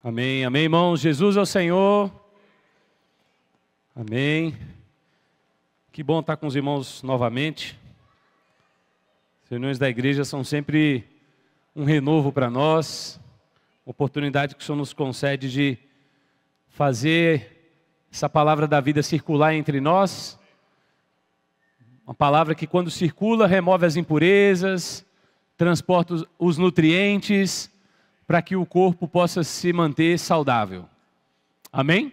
Amém, amém, irmãos. Jesus é o Senhor. Amém. Que bom estar com os irmãos novamente. As reuniões da igreja são sempre um renovo para nós, oportunidade que o Senhor nos concede de fazer essa palavra da vida circular entre nós. Uma palavra que, quando circula, remove as impurezas, transporta os nutrientes, para que o corpo possa se manter saudável. Amém?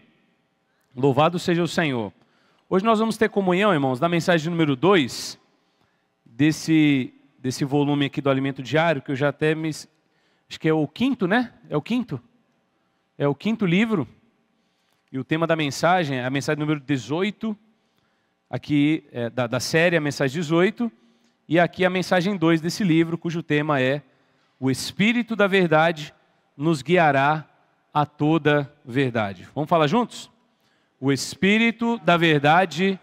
Louvado seja o Senhor. Hoje nós vamos ter comunhão, irmãos, na mensagem número 2, desse volume aqui do Alimento Diário, que eu já até me... Acho que é o quinto, né? É o quinto? É o quinto livro. E o tema da mensagem é a mensagem número 18, aqui da série, a mensagem 18, e aqui a mensagem 2 desse livro, cujo tema é: o Espírito da Verdade nos guiará a toda verdade. Vamos falar juntos? O Espírito da Verdade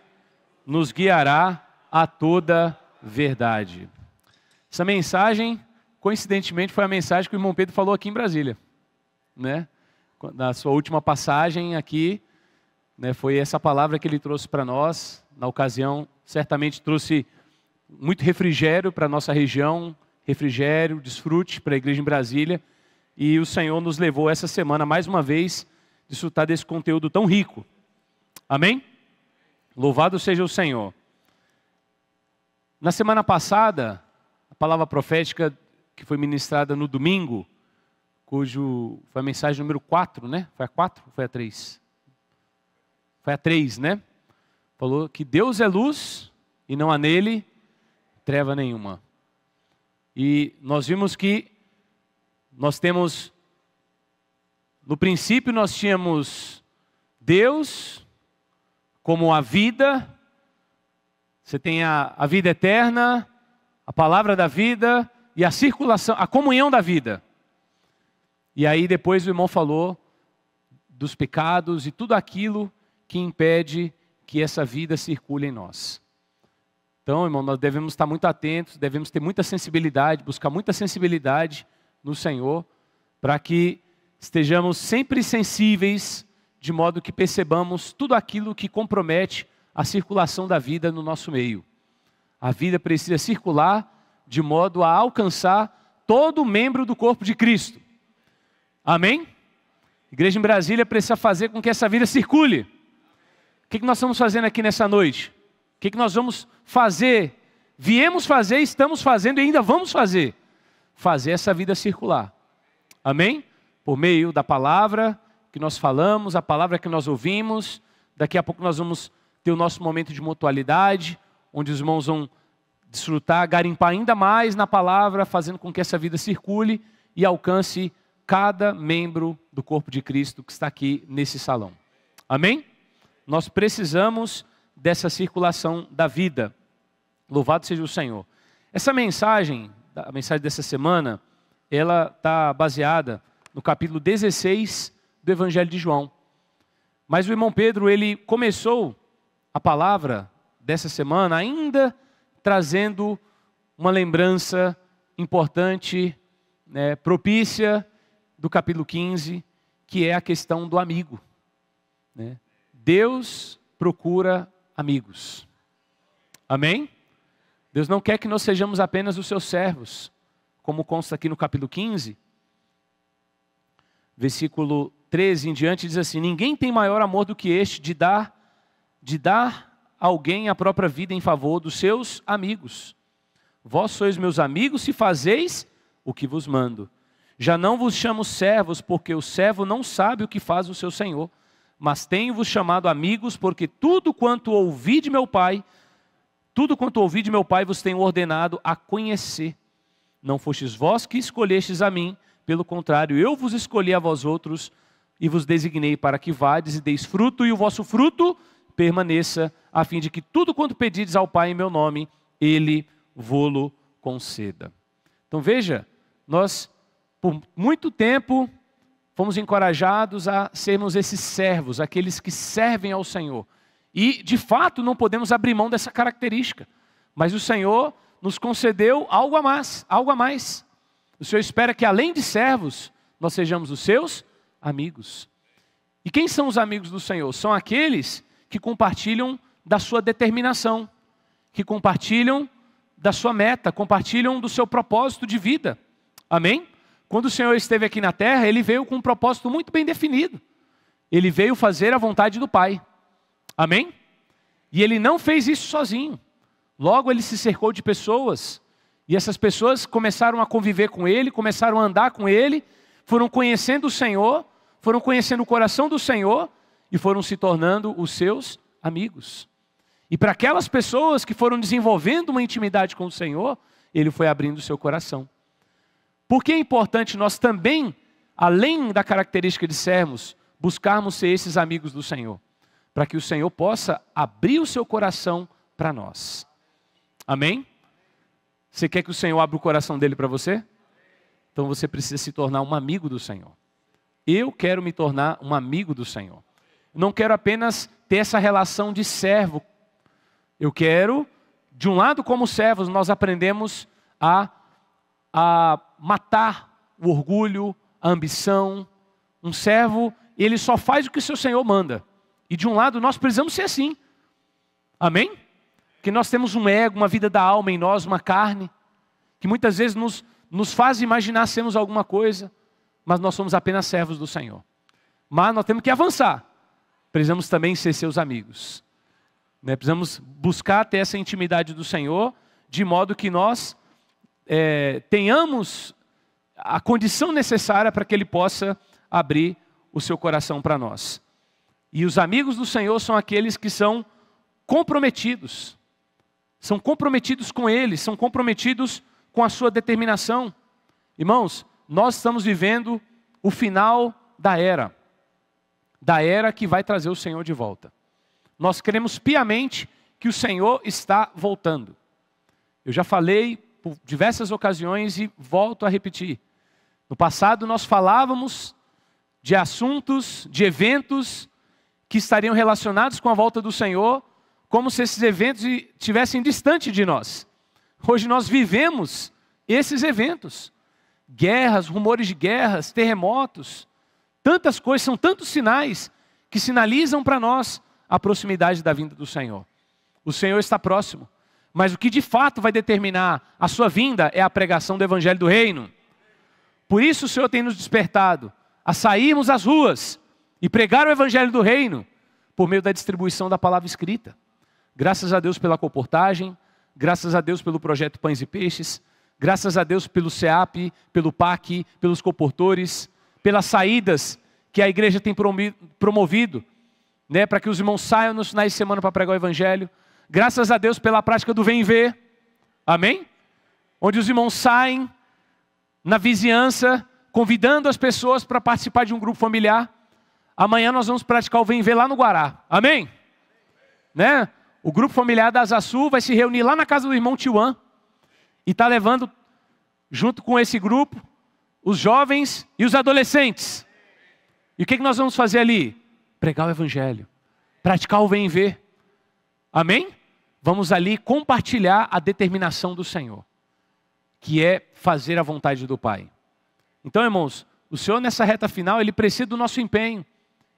nos guiará a toda verdade. Essa mensagem, coincidentemente, foi a mensagem que o irmão Pedro falou aqui em Brasília, né? Na sua última passagem aqui, né, foi essa palavra que ele trouxe para nós. Na ocasião, certamente trouxe muito refrigério para a nossa região, refrigério, desfrute para a igreja em Brasília. E o Senhor nos levou essa semana, mais uma vez, a desfrutar desse conteúdo tão rico. Amém? Louvado seja o Senhor. Na semana passada, a palavra profética que foi ministrada no domingo, foi a mensagem número 4, né? Foi a 4 ou foi a 3? Foi a 3, né? Falou que Deus é luz e não há nele treva nenhuma. E nós vimos que nós temos, no princípio nós tínhamos Deus como a vida. Você tem a vida eterna, a palavra da vida e a circulação, a comunhão da vida. E aí depois o irmão falou dos pecados e tudo aquilo que impede que essa vida circule em nós. Então, irmão, nós devemos estar muito atentos, devemos ter muita sensibilidade, buscar muita sensibilidade no Senhor, para que estejamos sempre sensíveis, de modo que percebamos tudo aquilo que compromete a circulação da vida no nosso meio. A vida precisa circular de modo a alcançar todo membro do corpo de Cristo. Amém? A igreja em Brasília precisa fazer com que essa vida circule. O que nós estamos fazendo aqui nessa noite? O que nós vamos fazer? Viemos fazer, estamos fazendo e ainda vamos fazer. Fazer essa vida circular. Amém? Por meio da palavra que nós falamos, a palavra que nós ouvimos. Daqui a pouco nós vamos ter o nosso momento de mutualidade, onde os irmãos vão desfrutar, garimpar ainda mais na palavra, fazendo com que essa vida circule e alcance cada membro do corpo de Cristo que está aqui nesse salão. Amém? Nós precisamos dessa circulação da vida. Louvado seja o Senhor. Essa mensagem, a mensagem dessa semana, ela está baseada no capítulo 16 do Evangelho de João. Mas o irmão Pedro, ele começou a palavra dessa semana ainda trazendo uma lembrança importante, né, propícia do capítulo 15, que é a questão do amigo, né? Deus procura amigos. Amém? Deus não quer que nós sejamos apenas os seus servos, como consta aqui no capítulo 15, versículo 13 em diante, diz assim: ninguém tem maior amor do que este, de dar a alguém a própria vida em favor dos seus amigos. Vós sois meus amigos se fazeis o que vos mando. Já não vos chamo servos, porque o servo não sabe o que faz o seu senhor, mas tenho-vos chamado amigos, porque tudo quanto ouvi de meu Pai vos tenho ordenado a conhecer. Não fostes vós que escolhestes a mim, pelo contrário, eu vos escolhi a vós outros, e vos designei para que vades e deis fruto, e o vosso fruto permaneça, a fim de que tudo quanto pedides ao Pai em meu nome, Ele vô-lo conceda. Então veja, nós por muito tempo fomos encorajados a sermos esses servos, aqueles que servem ao Senhor. E, de fato, não podemos abrir mão dessa característica. Mas o Senhor nos concedeu algo a mais, algo a mais. O Senhor espera que, além de servos, nós sejamos os seus amigos. E quem são os amigos do Senhor? São aqueles que compartilham da sua determinação, que compartilham da sua meta, compartilham do seu propósito de vida. Amém? Quando o Senhor esteve aqui na terra, Ele veio com um propósito muito bem definido. Ele veio fazer a vontade do Pai. Amém? E Ele não fez isso sozinho. Logo Ele se cercou de pessoas, e essas pessoas começaram a conviver com Ele, começaram a andar com Ele, foram conhecendo o Senhor, foram conhecendo o coração do Senhor, e foram se tornando os seus amigos. E para aquelas pessoas que foram desenvolvendo uma intimidade com o Senhor, Ele foi abrindo o seu coração. Por que é importante nós também, além da característica de sermos, buscarmos ser esses amigos do Senhor? Para que o Senhor possa abrir o seu coração para nós. Amém? Você quer que o Senhor abra o coração dele para você? Então você precisa se tornar um amigo do Senhor. Eu quero me tornar um amigo do Senhor. Não quero apenas ter essa relação de servo. Eu quero, de um lado como servos, nós aprendemos a matar o orgulho, a ambição. Um servo, ele só faz o que o seu Senhor manda. E de um lado nós precisamos ser assim. Amém? Que nós temos um ego, uma vida da alma em nós, uma carne, que muitas vezes nos faz imaginar sermos alguma coisa, mas nós somos apenas servos do Senhor. Mas nós temos que avançar. Precisamos também ser seus amigos. Precisamos buscar ter essa intimidade do Senhor, de modo que nós tenhamos a condição necessária para que Ele possa abrir o seu coração para nós. E os amigos do Senhor são aqueles que são comprometidos. São comprometidos com Ele, são comprometidos com a sua determinação. Irmãos, nós estamos vivendo o final da era que vai trazer o Senhor de volta. Nós cremos piamente que o Senhor está voltando. Eu já falei por diversas ocasiões e volto a repetir. No passado nós falávamos de assuntos, de eventos que estariam relacionados com a volta do Senhor, como se esses eventos estivessem distantes de nós. Hoje nós vivemos esses eventos. Guerras, rumores de guerras, terremotos, tantas coisas, são tantos sinais que sinalizam para nós a proximidade da vinda do Senhor. O Senhor está próximo, mas o que de fato vai determinar a sua vinda é a pregação do Evangelho do Reino. Por isso o Senhor tem nos despertado a sairmos às ruas e pregar o Evangelho do Reino por meio da distribuição da palavra escrita. Graças a Deus pela colportagem, graças a Deus pelo projeto Pães e Peixes, graças a Deus pelo CEAP, pelo PAC, pelos comportores, pelas saídas que a igreja tem promovido, para que os irmãos saiam nos finais de semana para pregar o Evangelho. Graças a Deus pela prática do Vem Ver, amém? Onde os irmãos saem na vizinhança, convidando as pessoas para participar de um grupo familiar. Amanhã nós vamos praticar o Vem Ver lá no Guará, amém? O grupo familiar da Asa Sul vai se reunir lá na casa do irmão Tiuan e está levando, junto com esse grupo, os jovens e os adolescentes. E o que nós vamos fazer ali? Pregar o Evangelho, praticar o Vem Ver, amém? Vamos ali compartilhar a determinação do Senhor, que é fazer a vontade do Pai. Então, irmãos, o Senhor nessa reta final, Ele precisa do nosso empenho,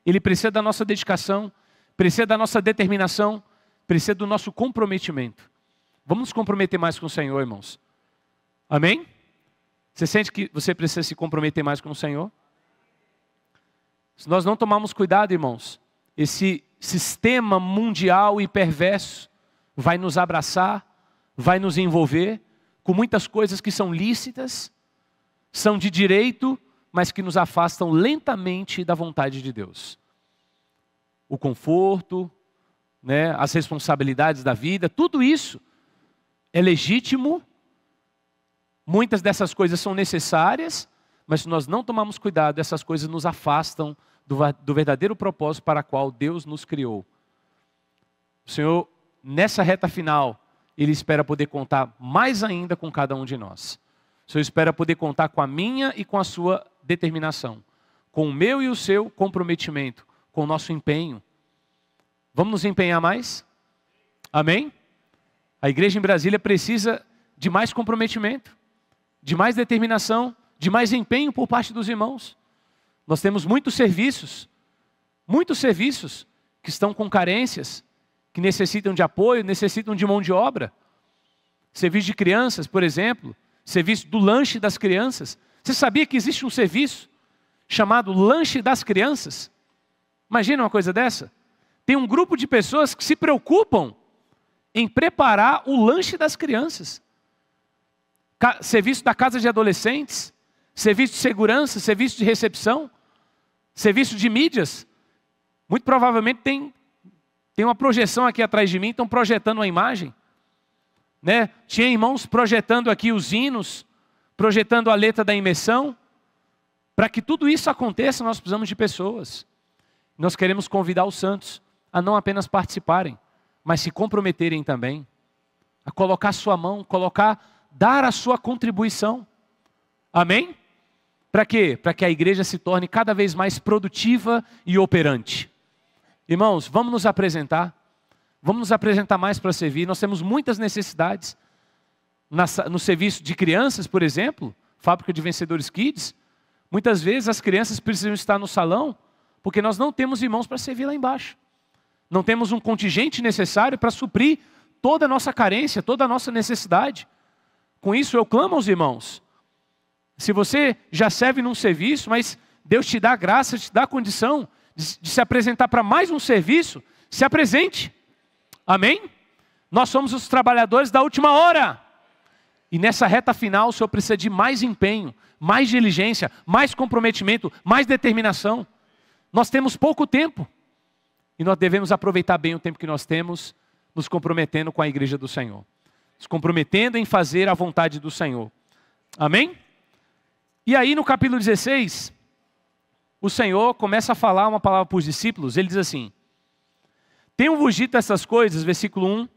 Ele precisa da nossa dedicação, precisa da nossa determinação, precisa do nosso comprometimento. Vamos nos comprometer mais com o Senhor, irmãos. Amém? Você sente que você precisa se comprometer mais com o Senhor? Se nós não tomarmos cuidado, irmãos, esse sistema mundial e perverso vai nos abraçar, vai nos envolver com muitas coisas que são lícitas, são de direito, mas que nos afastam lentamente da vontade de Deus. O conforto, as responsabilidades da vida, tudo isso é legítimo. Muitas dessas coisas são necessárias, mas se nós não tomarmos cuidado, essas coisas nos afastam do verdadeiro propósito para o qual Deus nos criou. O Senhor, nessa reta final, Ele espera poder contar mais ainda com cada um de nós. O Senhor espera poder contar com a minha e com a sua determinação, com o meu e o seu comprometimento, com o nosso empenho. Vamos nos empenhar mais? Amém? A igreja em Brasília precisa de mais comprometimento, de mais determinação, de mais empenho por parte dos irmãos. Nós temos muitos serviços que estão com carências, que necessitam de apoio, necessitam de mão de obra. Serviço de crianças, por exemplo, serviço do lanche das crianças. Você sabia que existe um serviço chamado lanche das crianças? Imagina uma coisa dessa. Tem um grupo de pessoas que se preocupam em preparar o lanche das crianças. Serviço da casa de adolescentes, serviço de segurança, serviço de recepção, serviço de mídias. Muito provavelmente tem uma projeção aqui atrás de mim, estão projetando uma imagem. Né? Tinha irmãos projetando aqui os hinos, projetando a letra da imersão. Para que tudo isso aconteça, nós precisamos de pessoas. Nós queremos convidar os santos a não apenas participarem, mas se comprometerem também, a colocar sua mão, dar a sua contribuição. Amém? Para quê? Para que a igreja se torne cada vez mais produtiva e operante. Irmãos, vamos nos apresentar. Vamos nos apresentar mais para servir. Nós temos muitas necessidades. No serviço de crianças, por exemplo, Fábrica de Vencedores Kids, muitas vezes as crianças precisam estar no salão, porque nós não temos irmãos para servir lá embaixo. Não temos um contingente necessário para suprir toda a nossa carência, toda a nossa necessidade. Com isso eu clamo aos irmãos. Se você já serve num serviço, mas Deus te dá graça, te dá condição de se apresentar para mais um serviço, se apresente. Amém? Nós somos os trabalhadores da última hora. E nessa reta final o Senhor precisa de mais empenho, mais diligência, mais comprometimento, mais determinação. Nós temos pouco tempo. E nós devemos aproveitar bem o tempo que nós temos, nos comprometendo com a igreja do Senhor. Nos comprometendo em fazer a vontade do Senhor. Amém? E aí no capítulo 16, o Senhor começa a falar uma palavra para os discípulos. Ele diz assim: tenho-vos dito essas coisas, versículo 1,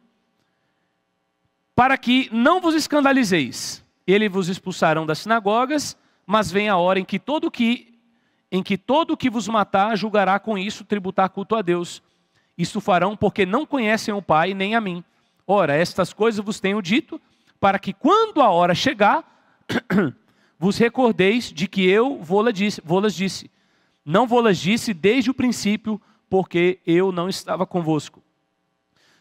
para que não vos escandalizeis. Eles vos expulsarão das sinagogas, mas vem a hora em que todo que vos matar julgará com isso tributar culto a Deus. Isso farão porque não conhecem o Pai nem a mim. Ora, estas coisas vos tenho dito, para que quando a hora chegar, vos recordeis de que eu vô-las disse. Não vô-las disse desde o princípio, porque eu não estava convosco.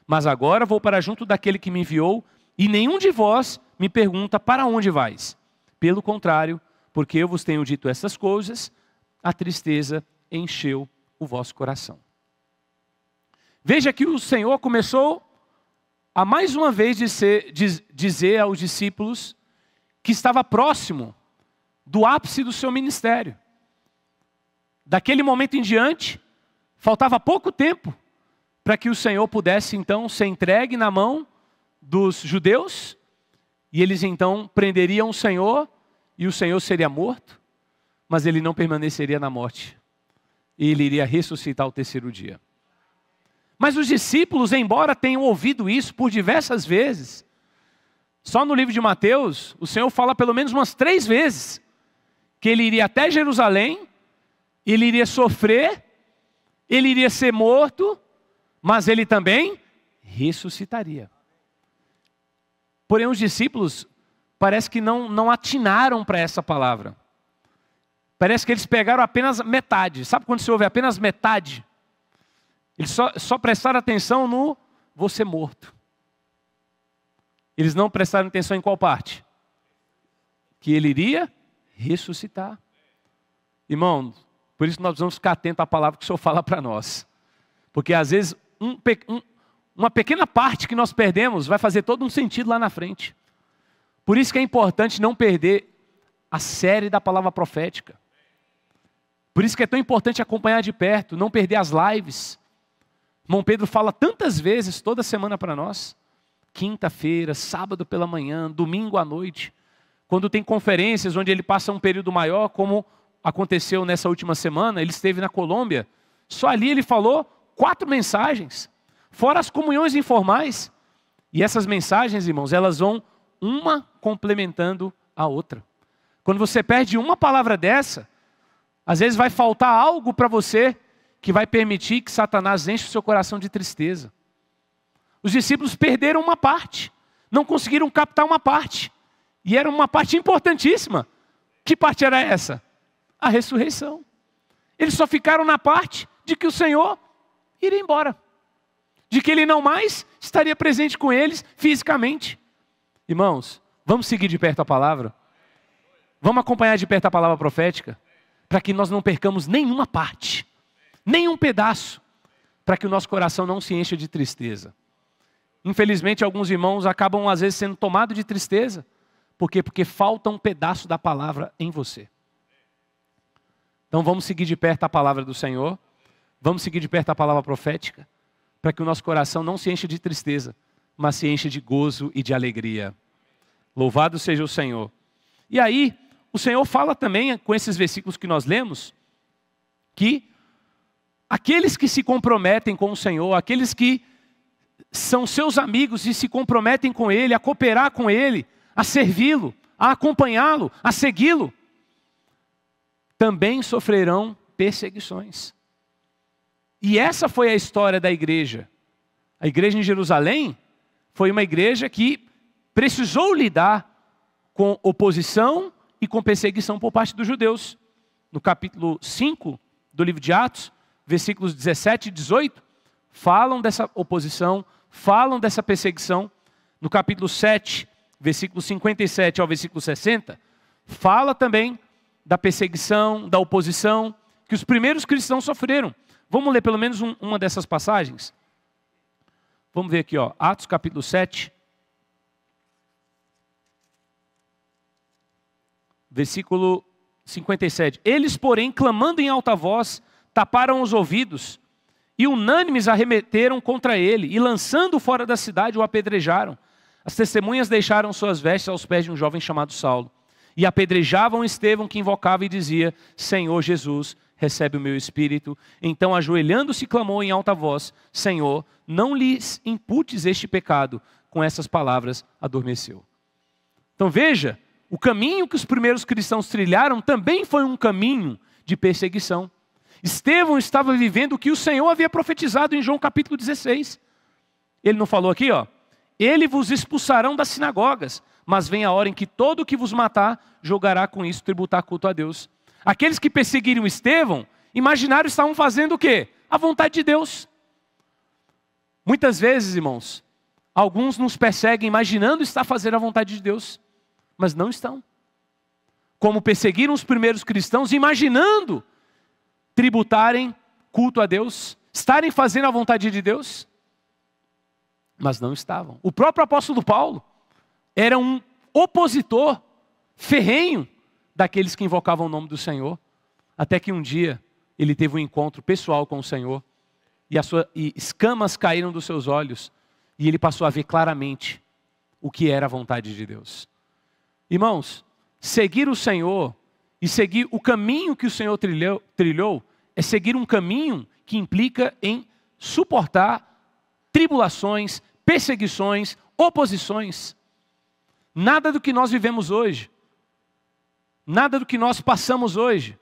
Mas agora vou para junto daquele que me enviou, e nenhum de vós me pergunta para onde vais. Pelo contrário, porque eu vos tenho dito essas coisas, a tristeza encheu o vosso coração. Veja que o Senhor começou a mais uma vez dizer aos discípulos que estava próximo do ápice do seu ministério. Daquele momento em diante, faltava pouco tempo para que o Senhor pudesse então ser entregue na mão dos judeus, e eles então prenderiam o Senhor, e o Senhor seria morto, mas ele não permaneceria na morte. Ele iria ressuscitar ao terceiro dia. Mas os discípulos, embora tenham ouvido isso por diversas vezes, só no livro de Mateus, o Senhor fala pelo menos umas 3 vezes, que ele iria até Jerusalém, ele iria sofrer, ele iria ser morto, mas ele também ressuscitaria. Porém, os discípulos parece que não atinaram para essa palavra. Parece que eles pegaram apenas metade. Sabe quando você ouve apenas metade? Eles só prestaram atenção no vou ser morto. Eles não prestaram atenção em qual parte? Que ele iria ressuscitar. Irmão, por isso nós precisamos ficar atentos à palavra que o Senhor fala para nós. Porque às vezes uma pequena parte que nós perdemos vai fazer todo um sentido lá na frente. Por isso que é importante não perder a série da palavra profética. Por isso que é tão importante acompanhar de perto, não perder as lives. Irmão Pedro fala tantas vezes, toda semana para nós. Quinta-feira, sábado pela manhã, domingo à noite. Quando tem conferências onde ele passa um período maior, como aconteceu nessa última semana, ele esteve na Colômbia. Só ali ele falou 4 mensagens. Fora as comunhões informais. E essas mensagens, irmãos, elas vão uma complementando a outra. Quando você perde uma palavra dessa, às vezes vai faltar algo para você que vai permitir que Satanás enche o seu coração de tristeza. Os discípulos perderam uma parte, não conseguiram captar uma parte. E era uma parte importantíssima. Que parte era essa? A ressurreição. Eles só ficaram na parte de que o Senhor iria embora. De que Ele não mais estaria presente com eles fisicamente. Irmãos, vamos seguir de perto a palavra? Vamos acompanhar de perto a palavra profética? Para que nós não percamos nenhuma parte, nenhum pedaço, para que o nosso coração não se encha de tristeza. Infelizmente, alguns irmãos acabam às vezes sendo tomados de tristeza. Por quê? Porque falta um pedaço da palavra em você. Então vamos seguir de perto a palavra do Senhor. Vamos seguir de perto a palavra profética. Para que o nosso coração não se encha de tristeza, mas se encha de gozo e de alegria. Louvado seja o Senhor. E aí, o Senhor fala também, com esses versículos que nós lemos, que aqueles que se comprometem com o Senhor, aqueles que são seus amigos e se comprometem com Ele, a cooperar com Ele, a servi-lo, a acompanhá-lo, a segui-lo, também sofrerão perseguições. E essa foi a história da igreja. A igreja em Jerusalém foi uma igreja que precisou lidar com oposição e com perseguição por parte dos judeus. No capítulo 5 do livro de Atos, versículos 17 e 18, falam dessa oposição, falam dessa perseguição. No capítulo 7, versículo 57 ao versículo 60, fala também da perseguição, da oposição que os primeiros cristãos sofreram. Vamos ler pelo menos uma dessas passagens? Vamos ver aqui, Atos capítulo 7. Versículo 57. Eles, porém, clamando em alta voz, taparam os ouvidos e unânimes arremeteram contra ele e lançando-o fora da cidade o apedrejaram. As testemunhas deixaram suas vestes aos pés de um jovem chamado Saulo e apedrejavam Estevão, que invocava e dizia: Senhor Jesus, recebe o meu espírito. Então, ajoelhando-se, clamou em alta voz: Senhor, não lhes imputes este pecado. Com essas palavras, adormeceu. Então veja, o caminho que os primeiros cristãos trilharam também foi um caminho de perseguição. Estevão estava vivendo o que o Senhor havia profetizado em João capítulo 16. Ele não falou aqui, Ele vos expulsarão das sinagogas, mas vem a hora em que todo o que vos matar julgará com isso tributar culto a Deus. Aqueles que perseguiram Estevão, imaginaram que estavam fazendo o quê? A vontade de Deus. Muitas vezes, irmãos, alguns nos perseguem imaginando estar fazendo a vontade de Deus, mas não estão. Como perseguiram os primeiros cristãos, imaginando tributarem culto a Deus, estarem fazendo a vontade de Deus, mas não estavam. O próprio apóstolo Paulo era um opositor ferrenho daqueles que invocavam o nome do Senhor, até que um dia ele teve um encontro pessoal com o Senhor, e escamas caíram dos seus olhos, e ele passou a ver claramente o que era a vontade de Deus. Irmãos, seguir o Senhor e seguir o caminho que o Senhor trilhou é seguir um caminho que implica em suportar tribulações, perseguições, oposições. Nada do que nós vivemos hoje, nada do que nós passamos hoje,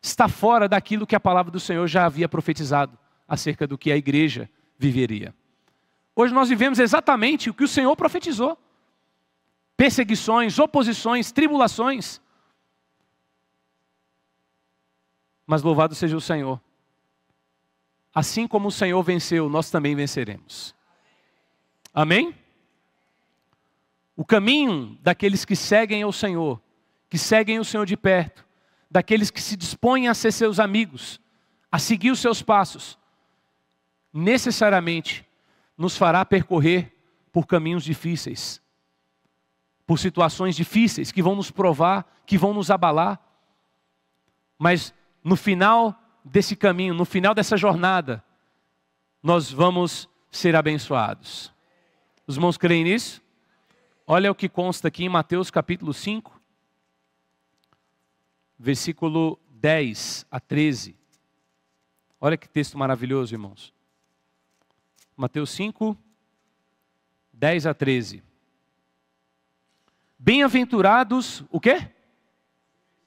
está fora daquilo que a palavra do Senhor já havia profetizado acerca do que a igreja viveria. Hoje nós vivemos exatamente o que o Senhor profetizou. Perseguições, oposições, tribulações. Mas louvado seja o Senhor. Assim como o Senhor venceu, nós também venceremos. Amém? O caminho daqueles que seguem ao Senhor, que seguem o Senhor de perto, daqueles que se dispõem a ser seus amigos, a seguir os seus passos, necessariamente nos fará percorrer por caminhos difíceis, por situações difíceis que vão nos provar, que vão nos abalar. Mas no final desse caminho, no final dessa jornada, nós vamos ser abençoados. Os irmãos creem nisso? Olha o que consta aqui em Mateus capítulo 5, versículo 10 a 13. Olha que texto maravilhoso, irmãos. Mateus 5, 10 a 13. Bem-aventurados, o quê?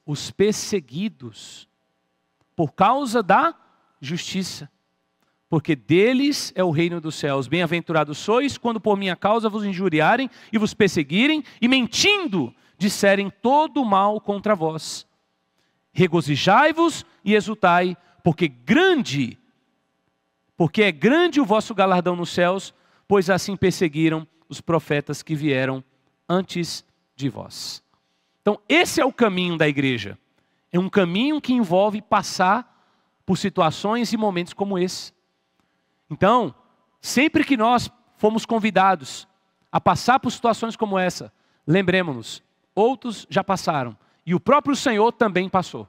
Os perseguidos, por causa da justiça, porque deles é o reino dos céus. Bem-aventurados sois, quando por minha causa vos injuriarem e vos perseguirem, e mentindo, disserem todo o mal contra vós. regozijai-vos e exultai, porque é grande o vosso galardão nos céus, pois assim perseguiram os profetas que vieram antes de vós. Então, esse é o caminho da igreja. É um caminho que envolve passar por situações e momentos como esse. Então, sempre que nós fomos convidados a passar por situações como essa, lembremos-nos, outros já passaram. E o Senhor também passou.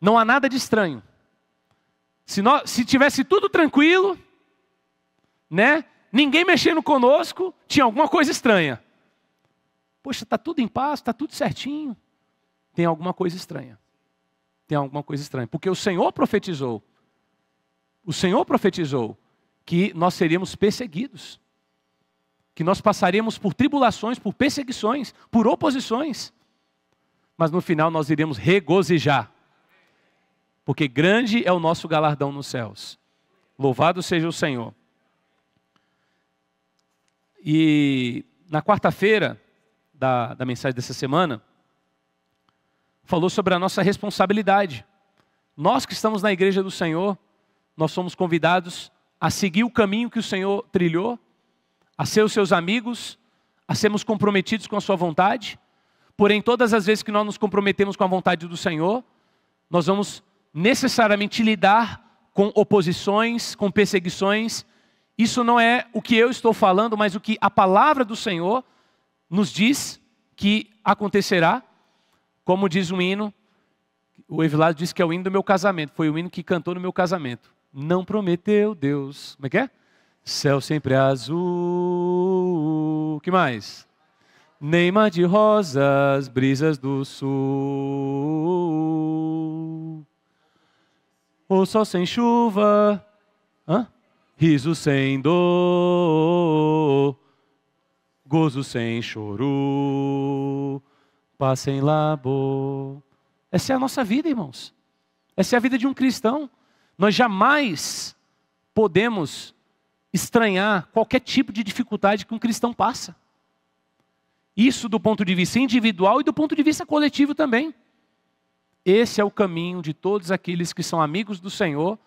Não há nada de estranho. Se tivesse tudo tranquilo, né? Ninguém mexendo conosco, tinha alguma coisa estranha. Poxa, está tudo em paz, está tudo certinho. Tem alguma coisa estranha. Tem alguma coisa estranha. Porque o Senhor profetizou. O Senhor profetizou que nós seríamos perseguidos. Que nós passaríamos por tribulações, por perseguições, por oposições. Mas no final nós iríamos regozijar. Porque grande é o nosso galardão nos céus. Louvado seja o Senhor. E na quarta-feira da mensagem dessa semana, falou sobre a nossa responsabilidade. Nós que estamos na igreja do Senhor, nós somos convidados a seguir o caminho que o Senhor trilhou, a ser os seus amigos, a sermos comprometidos com a sua vontade. Porém, todas as vezes que nós nos comprometemos com a vontade do Senhor, nós vamos necessariamente lidar com oposições, com perseguições. Isso não é o que eu estou falando, mas o que a palavra do Senhor nos diz que acontecerá. Como diz um hino, o Evilásio diz que é o hino do meu casamento. Foi o hino que cantou no meu casamento. Não prometeu Deus. Como é que é? Céu sempre azul. O que mais? Nem mar de rosas, brisas do sul. O sol sem chuva. Riso sem dor. Gozo sem choro. Paz sem labor. Essa é a nossa vida, irmãos. Essa é a vida de um cristão. Nós jamais podemos estranhar qualquer tipo de dificuldade que um cristão passa. Isso do ponto de vista individual e do ponto de vista coletivo também. Esse é o caminho de todos aqueles que são amigos do Senhor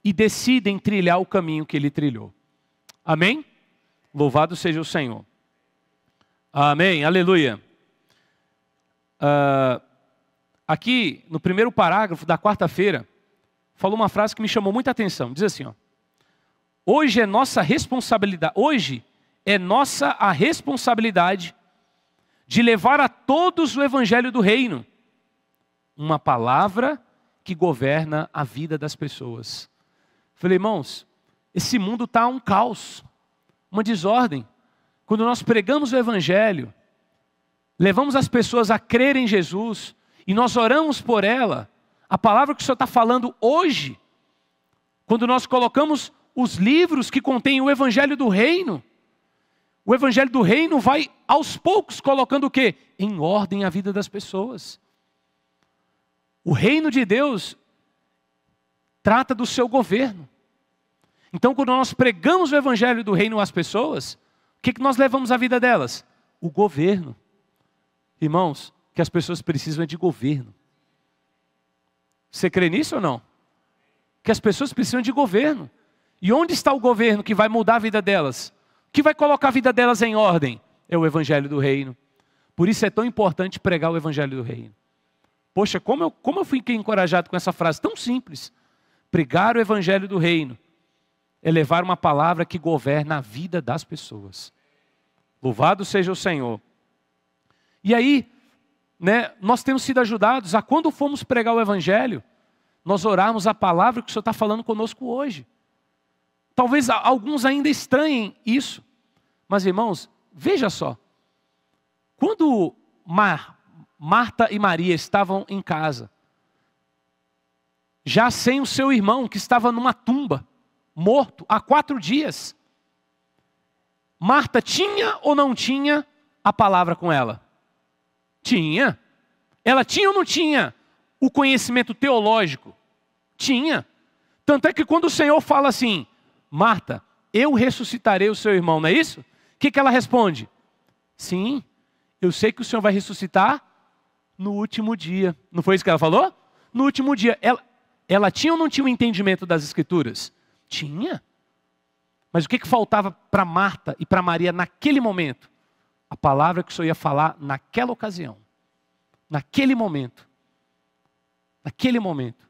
e decidem trilhar o caminho que Ele trilhou. Amém? Louvado seja o Senhor. Amém, aleluia. Aqui, no primeiro parágrafo da quarta-feira, falou uma frase que me chamou muita atenção. Diz assim, hoje é nossa a responsabilidade de levar a todos o evangelho do reino. Uma palavra que governa a vida das pessoas. Falei, irmãos, esse mundo está um caos, uma desordem. Quando nós pregamos o evangelho, levamos as pessoas a crerem em Jesus e nós oramos por ela, a palavra que o Senhor está falando hoje, quando nós colocamos os livros que contêm o evangelho do reino, o evangelho do reino vai aos poucos colocando o quê? Em ordem a vida das pessoas. O reino de Deus trata do seu governo. Então, quando nós pregamos o evangelho do reino às pessoas, o que nós levamos à vida delas? O governo. Irmãos, que as pessoas precisam de governo. Você crê nisso ou não? Que as pessoas precisam de governo. E onde está o governo que vai mudar a vida delas? O que vai colocar a vida delas em ordem? É o evangelho do reino. Por isso é tão importante pregar o evangelho do reino. Poxa, como eu fiquei encorajado com essa frase tão simples. Pregar o evangelho do reino é levar uma palavra que governa a vida das pessoas. Louvado seja o Senhor. E aí, nós temos sido ajudados a quando formos pregar o evangelho, nós orarmos a palavra que o Senhor está falando conosco hoje. Talvez alguns ainda estranhem isso. Mas, irmãos, veja só. Quando Marta e Maria estavam em casa, já sem o seu irmão, que estava numa tumba, morto há 4 dias. Marta tinha ou não tinha a palavra com ela? Tinha. Ela tinha ou não tinha o conhecimento teológico? Tinha. Tanto é que quando o Senhor fala assim, Marta, eu ressuscitarei o seu irmão, não é isso? O que ela responde? Sim, eu sei que o Senhor vai ressuscitar No último dia. Não foi isso que ela falou? No último dia. Ela tinha ou não tinha um entendimento das Escrituras? Tinha. Mas o que faltava para Marta e para Maria naquele momento? A palavra que o Senhor ia falar naquela ocasião. Naquele momento. Naquele momento.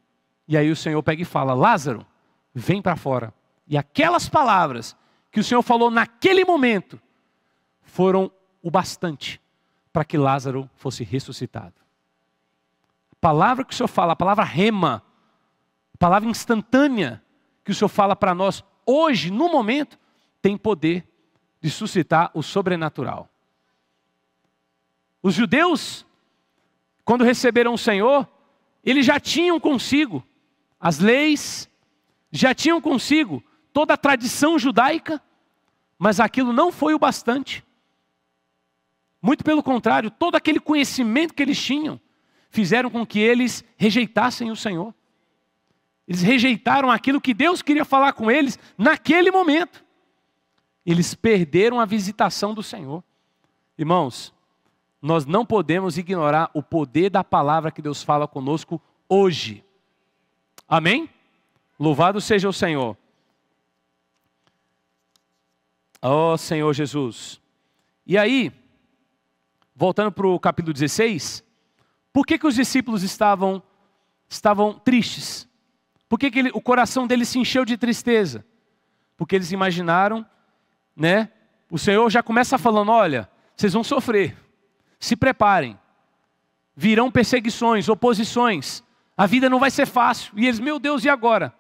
E aí o Senhor pega e fala, Lázaro, vem para fora. E aquelas palavras que o Senhor falou naquele momento foram o bastante para que Lázaro fosse ressuscitado. A palavra que o Senhor fala, a palavra rema, a palavra instantânea que o Senhor fala para nós hoje, no momento, tem poder de suscitar o sobrenatural. Os judeus, quando receberam o Senhor, eles já tinham consigo as leis, já tinham consigo toda a tradição judaica, mas aquilo não foi o bastante. Muito pelo contrário, todo aquele conhecimento que eles tinham, fizeram com que eles rejeitassem o Senhor. Eles rejeitaram aquilo que Deus queria falar com eles naquele momento. Eles perderam a visitação do Senhor. Irmãos, nós não podemos ignorar o poder da palavra que Deus fala conosco hoje. Amém? Louvado seja o Senhor. Ó Senhor Jesus. E aí, voltando para o capítulo 16, por que os discípulos estavam tristes? Por que o coração deles se encheu de tristeza? Porque eles imaginaram, né? O Senhor já começa falando, olha, vocês vão sofrer, se preparem. Virão perseguições, oposições, a vida não vai ser fácil. E eles, meu Deus, e agora?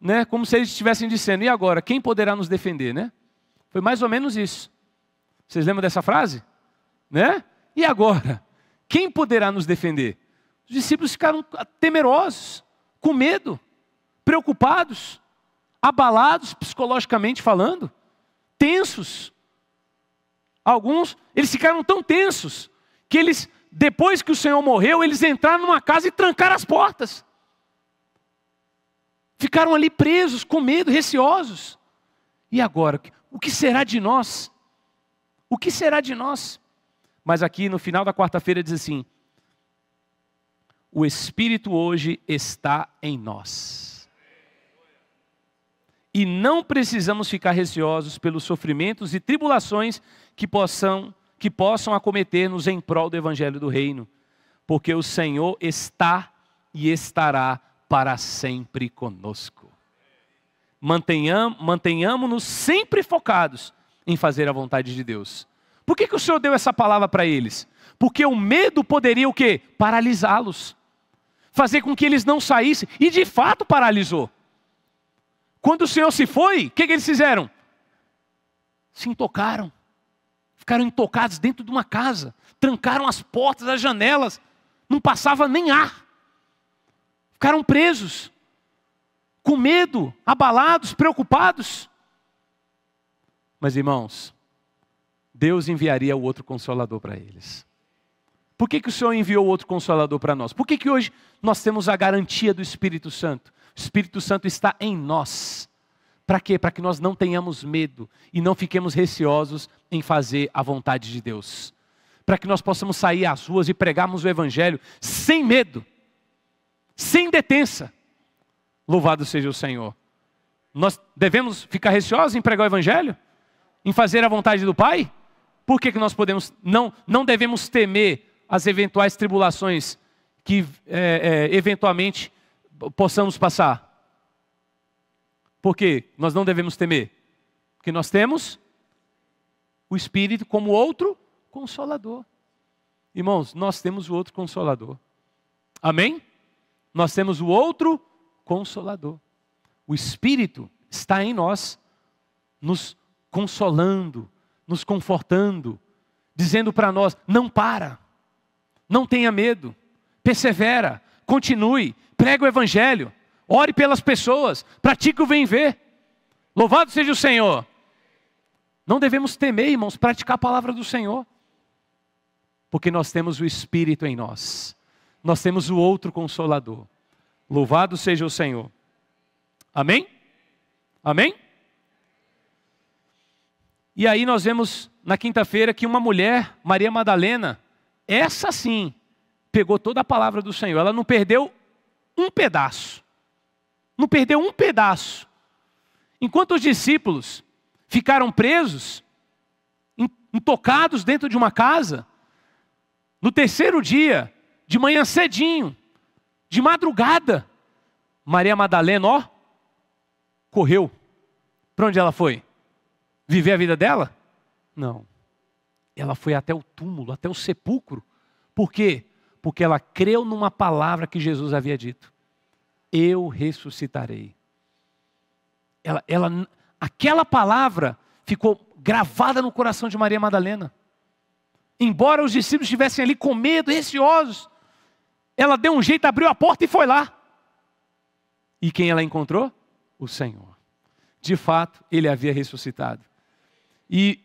Né? Como se eles estivessem dizendo, e agora? Quem poderá nos defender, né? Foi mais ou menos isso. Vocês lembram dessa frase? Né? E agora? Quem poderá nos defender? Os discípulos ficaram temerosos, com medo, preocupados, abalados psicologicamente falando, tensos. Alguns, eles ficaram tão tensos, que eles, depois que o Senhor morreu, eles entraram numa casa e trancaram as portas. Ficaram ali presos, com medo, receosos. E agora? O que será de nós? O que será de nós? Mas aqui no final da quarta-feira diz assim, o Espírito hoje está em nós. E não precisamos ficar receosos pelos sofrimentos e tribulações que possam acometer-nos em prol do Evangelho do Reino. Porque o Senhor está e estará para sempre conosco. Mantenhamos-nos sempre focados em fazer a vontade de Deus. Por que o Senhor deu essa palavra para eles? Porque o medo poderia o quê? Paralisá-los. Fazer com que eles não saíssem. E de fato paralisou. Quando o Senhor se foi, o que eles fizeram? Se intocaram. Ficaram intocados dentro de uma casa. Trancaram as portas, as janelas. Não passava nem ar. Ficaram presos. Com medo, abalados, preocupados. Mas irmãos, Deus enviaria o outro Consolador para eles. Por que o Senhor enviou outro Consolador para nós? Por que hoje nós temos a garantia do Espírito Santo? O Espírito Santo está em nós. Para quê? Para que nós não tenhamos medo e não fiquemos receosos em fazer a vontade de Deus. Para que nós possamos sair às ruas e pregarmos o Evangelho sem medo, sem detença. Louvado seja o Senhor. Nós devemos ficar receosos em pregar o Evangelho? Em fazer a vontade do Pai? Por que nós não devemos temer as eventuais tribulações que eventualmente possamos passar? Por que nós não devemos temer? Porque nós temos o Espírito como outro Consolador. Irmãos, nós temos o outro Consolador. Amém? Nós temos o outro Consolador. O Espírito está em nós, nos consolando, nos confortando, dizendo para nós, não para, não tenha medo, persevera, continue, prega o Evangelho, ore pelas pessoas, pratique o bem ver. Louvado seja o Senhor. Não devemos temer, irmãos, praticar a palavra do Senhor. Porque nós temos o Espírito em nós. Nós temos o outro Consolador. Louvado seja o Senhor. Amém? Amém? E aí nós vemos na quinta-feira que uma mulher, Maria Madalena, essa sim, pegou toda a palavra do Senhor. Ela não perdeu um pedaço. Não perdeu um pedaço. Enquanto os discípulos ficaram presos, intocados dentro de uma casa, no terceiro dia, de manhã cedinho, de madrugada, Maria Madalena, ó, correu. Para onde ela foi? Viver a vida dela? Não. Ela foi até o túmulo, até o sepulcro. Por quê? Porque ela creu numa palavra que Jesus havia dito. Eu ressuscitarei. Aquela palavra ficou gravada no coração de Maria Madalena. Embora os discípulos estivessem ali com medo, receosos, ela deu um jeito, abriu a porta e foi lá. E quem ela encontrou? O Senhor. De fato, ele havia ressuscitado. E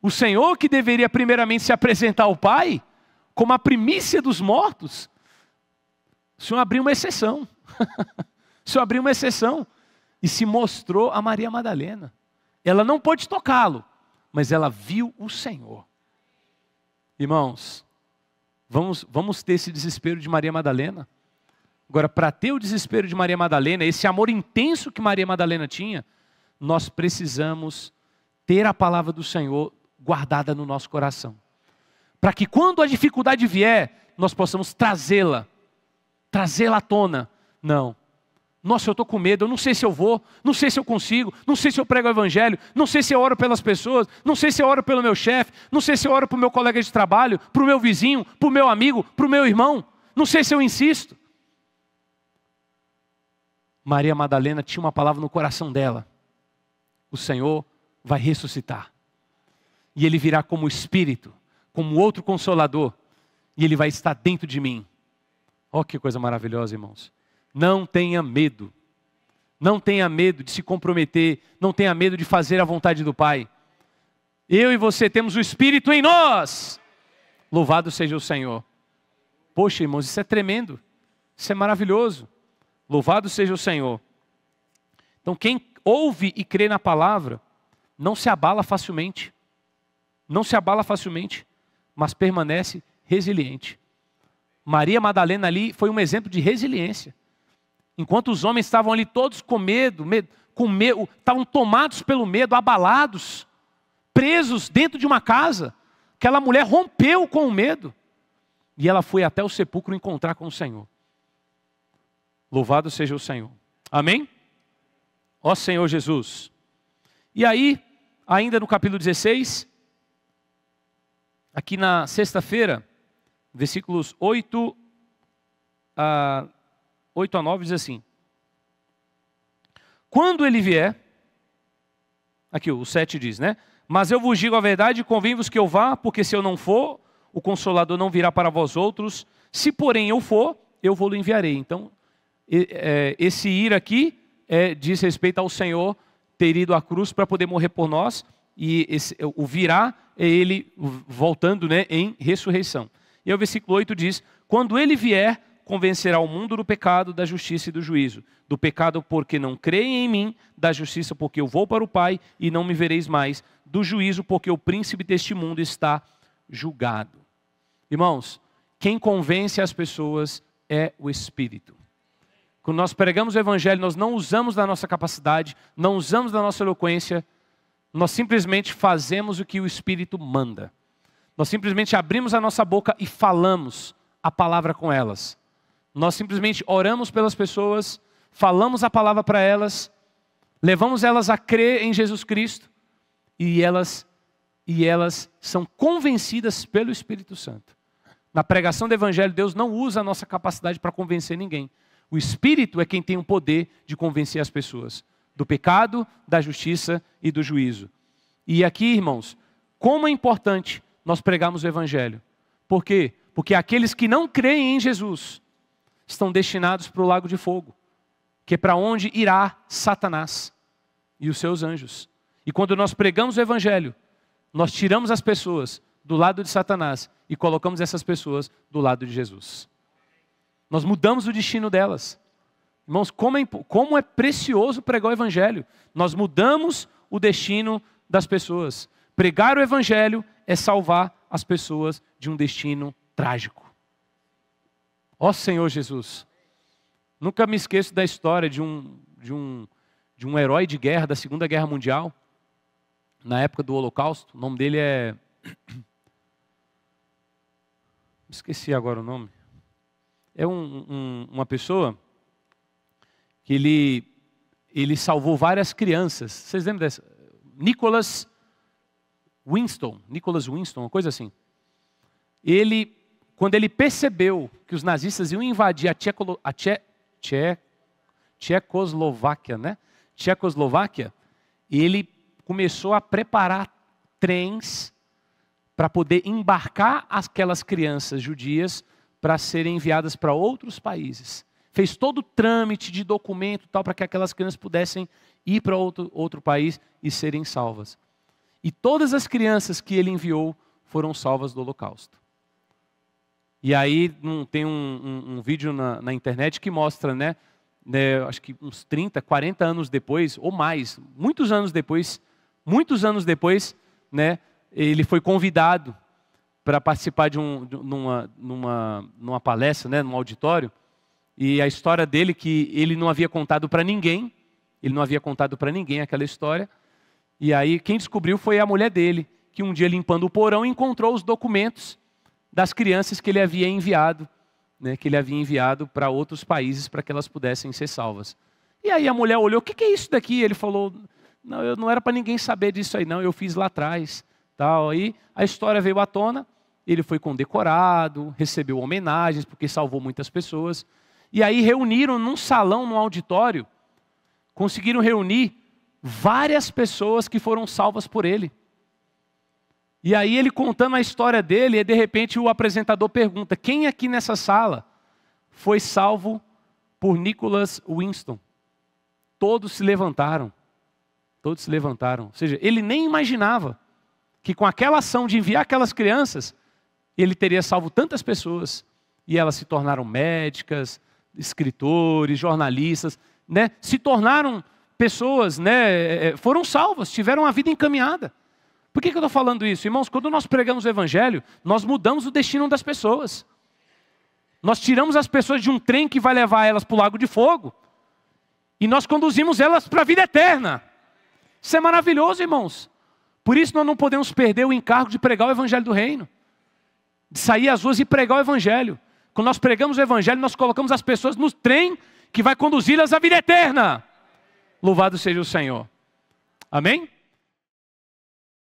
o Senhor, que deveria primeiramente se apresentar ao Pai como a primícia dos mortos, o Senhor abriu uma exceção. O Senhor abriu uma exceção e se mostrou a Maria Madalena. Ela não pôde tocá-lo, mas ela viu o Senhor. Irmãos, vamos ter esse desespero de Maria Madalena? Agora, para ter o desespero de Maria Madalena, esse amor intenso que Maria Madalena tinha, nós precisamos ter a palavra do Senhor guardada no nosso coração. Para que quando a dificuldade vier, nós possamos trazê-la à tona. Não. Nossa, eu estou com medo, eu não sei se eu vou, não sei se eu consigo, não sei se eu prego o evangelho, não sei se eu oro pelas pessoas, não sei se eu oro pelo meu chefe, não sei se eu oro para o meu colega de trabalho, para o meu vizinho, para o meu amigo, para o meu irmão, não sei se eu insisto. Maria Madalena tinha uma palavra no coração dela. O Senhor vai ressuscitar. E Ele virá como Espírito, como outro Consolador. E Ele vai estar dentro de mim. Olha que coisa maravilhosa, irmãos. Não tenha medo. Não tenha medo de se comprometer. Não tenha medo de fazer a vontade do Pai. Eu e você temos o Espírito em nós. Louvado seja o Senhor. Poxa, irmãos, isso é tremendo. Isso é maravilhoso. Louvado seja o Senhor. Então quem ouve e crê na palavra, não se abala facilmente. Não se abala facilmente, mas permanece resiliente. Maria Madalena ali foi um exemplo de resiliência. Enquanto os homens estavam ali todos com medo, estavam tomados pelo medo, abalados, presos dentro de uma casa, aquela mulher rompeu com o medo. E ela foi até o sepulcro encontrar com o Senhor. Louvado seja o Senhor. Amém? Ó Senhor Jesus. E aí, ainda no capítulo 16, aqui na sexta-feira, versículos 8 a 9, diz assim. Quando ele vier, aqui o 7 diz, né? Mas eu vos digo a verdade e convém-vos que eu vá, porque se eu não for, o Consolador não virá para vós outros. Se porém eu for, eu vou-lo enviarei. Então, esse ir aqui diz respeito ao Senhor ter ido à cruz para poder morrer por nós. E o virá é ele voltando, né, em ressurreição. E aí o versículo 8 diz, quando ele vier, convencerá o mundo do pecado, da justiça e do juízo. Do pecado porque não creem em mim, da justiça porque eu vou para o Pai e não me vereis mais, do juízo porque o príncipe deste mundo está julgado. Irmãos, quem convence as pessoas é o Espírito. Quando nós pregamos o Evangelho, nós não usamos da nossa capacidade, não usamos da nossa eloquência, nós simplesmente fazemos o que o Espírito manda. Nós simplesmente abrimos a nossa boca e falamos a palavra com elas. Nós simplesmente oramos pelas pessoas, falamos a palavra para elas, levamos elas a crer em Jesus Cristo e elas são convencidas pelo Espírito Santo. Na pregação do Evangelho, Deus não usa a nossa capacidade para convencer ninguém. O Espírito é quem tem o poder de convencer as pessoas do pecado, da justiça e do juízo. E aqui, irmãos, como é importante nós pregarmos o Evangelho. Por quê? Porque aqueles que não creem em Jesus estão destinados para o lago de fogo, que é para onde irá Satanás e os seus anjos. E quando nós pregamos o Evangelho, nós tiramos as pessoas do lado de Satanás e colocamos essas pessoas do lado de Jesus. Nós mudamos o destino delas. Irmãos, como é precioso pregar o Evangelho. Nós mudamos o destino das pessoas. Pregar o Evangelho é salvar as pessoas de um destino trágico. Ó Senhor Jesus. Nunca me esqueço da história de um herói de guerra da Segunda Guerra Mundial, na época do Holocausto. O nome dele é... Esqueci agora o nome. É uma pessoa que ele salvou várias crianças. Vocês lembram dessa? Nicholas Winston, uma coisa assim. Quando ele percebeu que os nazistas iam invadir a Tchecoslováquia, né? Tchecoslováquia, ele começou a preparar trens para poder embarcar aquelas crianças judias para serem enviadas para outros países. Fez todo o trâmite de documento tal para que aquelas crianças pudessem ir para outro país e serem salvas. E todas as crianças que ele enviou foram salvas do Holocausto. E aí tem um vídeo na internet que mostra, né, acho que uns 30, 40 anos depois, ou mais, muitos anos depois, né, ele foi convidado para participar numa palestra, né, num auditório, e a história dele que ele não havia contado para ninguém, aquela história, e aí quem descobriu foi a mulher dele, que um dia limpando o porão encontrou os documentos das crianças que ele havia enviado, né, para outros países para que elas pudessem ser salvas. E aí a mulher olhou, o que é isso daqui? Ele falou, não era para ninguém saber disso aí não, eu fiz lá atrás. Tal. Aí a história veio à tona, ele foi condecorado, recebeu homenagens, porque salvou muitas pessoas. E aí reuniram num salão, num auditório, conseguiram reunir várias pessoas que foram salvas por ele. E aí ele contando a história dele, e de repente o apresentador pergunta, quem aqui nessa sala foi salvo por Nicholas Winston? Todos se levantaram. Ou seja, ele nem imaginava que com aquela ação de enviar aquelas crianças, ele teria salvo tantas pessoas. E elas se tornaram médicas, escritores, jornalistas, né? Se tornaram pessoas, né? Foram salvas, tiveram a vida encaminhada. Por que eu estou falando isso? Irmãos, quando nós pregamos o Evangelho, nós mudamos o destino das pessoas. Nós tiramos as pessoas de um trem que vai levar elas para o lago de fogo, e nós conduzimos elas para a vida eterna. Isso é maravilhoso, irmãos. Por isso nós não podemos perder o encargo de pregar o Evangelho do Reino. De sair às ruas e pregar o Evangelho. Quando nós pregamos o Evangelho, nós colocamos as pessoas no trem que vai conduzi-las à vida eterna. Louvado seja o Senhor. Amém?